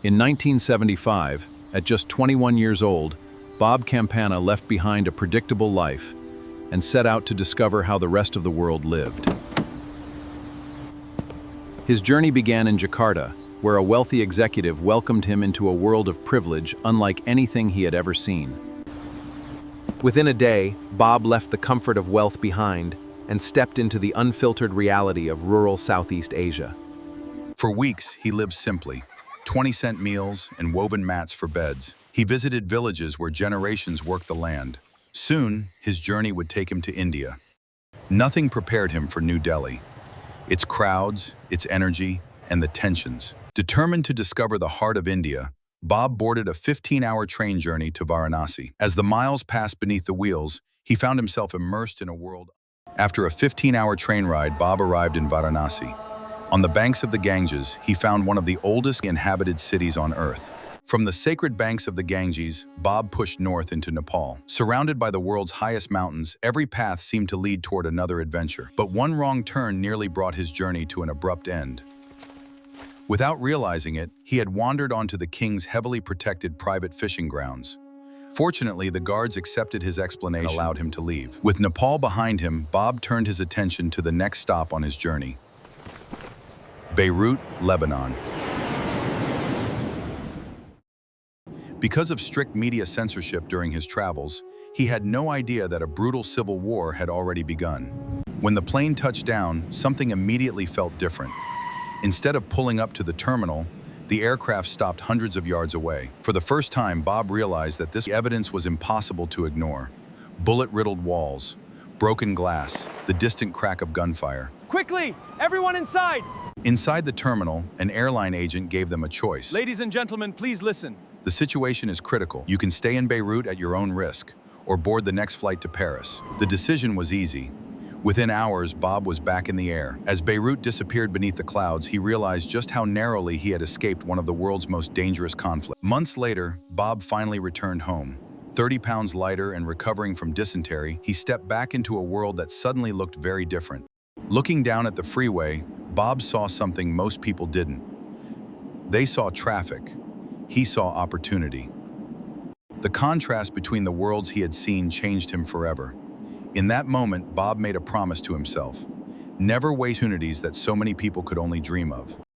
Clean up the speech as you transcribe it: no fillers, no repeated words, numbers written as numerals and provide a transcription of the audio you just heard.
In 1975, at just 21 years old, Bob Campana left behind a predictable life and set out to discover how the rest of the world lived. His journey began in Jakarta, where a wealthy executive welcomed him into a world of privilege unlike anything he had ever seen. Within a day, Bob left the comfort of wealth behind and stepped into the unfiltered reality of rural Southeast Asia. For weeks, he lived simply, 20-cent meals and woven mats for beds. He visited villages where generations worked the land. Soon, his journey would take him to India. Nothing prepared him for New Delhi. Its crowds, its energy, and the tensions. Determined to discover the heart of India, Bob boarded a 15-hour train journey to Varanasi. As the miles passed beneath the wheels, he found himself immersed in a world. After a 15-hour train ride, Bob arrived in Varanasi. On the banks of the Ganges, he found one of the oldest inhabited cities on Earth. From the sacred banks of the Ganges, Bob pushed north into Nepal. Surrounded by the world's highest mountains, every path seemed to lead toward another adventure. But one wrong turn nearly brought his journey to an abrupt end. Without realizing it, he had wandered onto the king's heavily protected private fishing grounds. Fortunately, the guards accepted his explanation and allowed him to leave. With Nepal behind him, Bob turned his attention to the next stop on his journey: Beirut, Lebanon. Because of strict media censorship during his travels, he had no idea that a brutal civil war had already begun. When the plane touched down, something immediately felt different. Instead of pulling up to the terminal, the aircraft stopped hundreds of yards away. For the first time, Bob realized that this evidence was impossible to ignore. Bullet-riddled walls, broken glass, the distant crack of gunfire. Quickly, everyone inside! Inside the terminal, an airline agent gave them a choice. Ladies and gentlemen, please listen. The situation is critical. You can stay in Beirut at your own risk, or board the next flight to Paris. The decision was easy. Within hours, Bob was back in the air. As Beirut disappeared beneath the clouds, he realized just how narrowly he had escaped one of the world's most dangerous conflicts. Months later, Bob finally returned home. 30 pounds lighter and recovering from dysentery, he stepped back into a world that suddenly looked very different. Looking down at the freeway, Bob saw something most people didn't. They saw traffic. He saw opportunity. The contrast between the worlds he had seen changed him forever. In that moment, Bob made a promise to himself: never waste opportunities that so many people could only dream of.